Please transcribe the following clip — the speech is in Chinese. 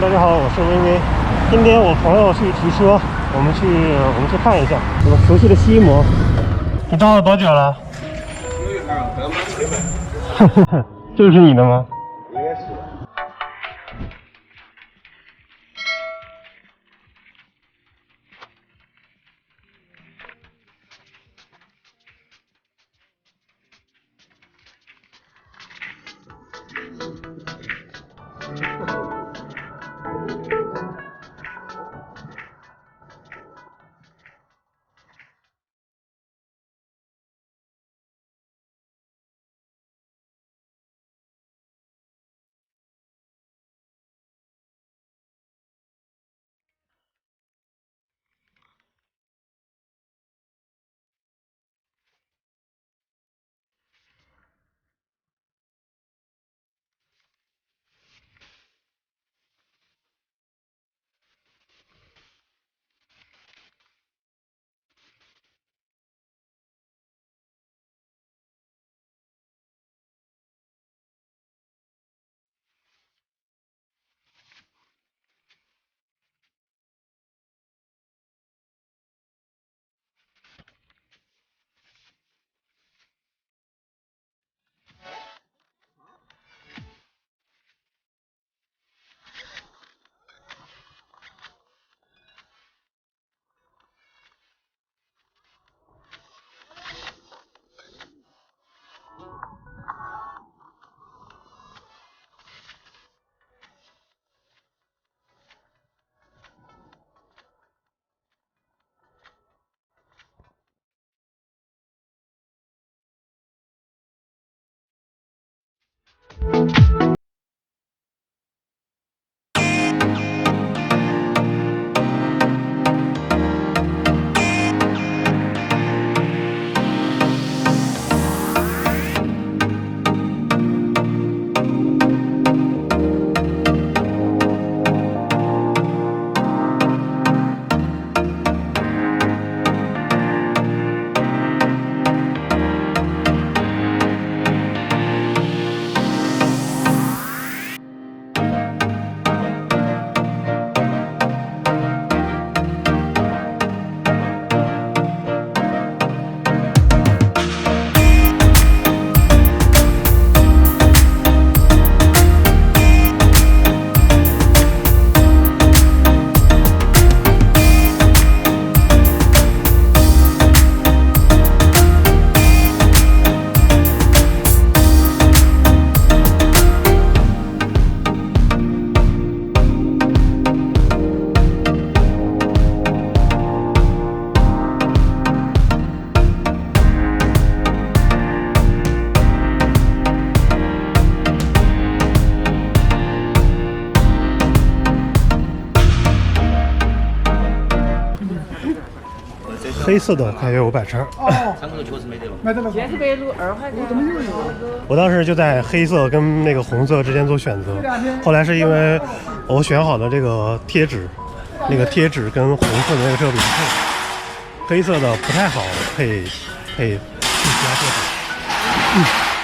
大家好，我是微微。今天我朋友去提车，我们去看一下我们熟悉的西摩。你到了多久了？有一盘刚满推盘。这是你的吗？应该是。黑色的开有500车。3个确实没得了。没得了。建设北路2块钱。我当时就在黑色跟那个红色之间做选择，后来是因为我选好的这个贴纸，那个贴纸跟红色的那个车比配，黑色的不太好配其他贴纸。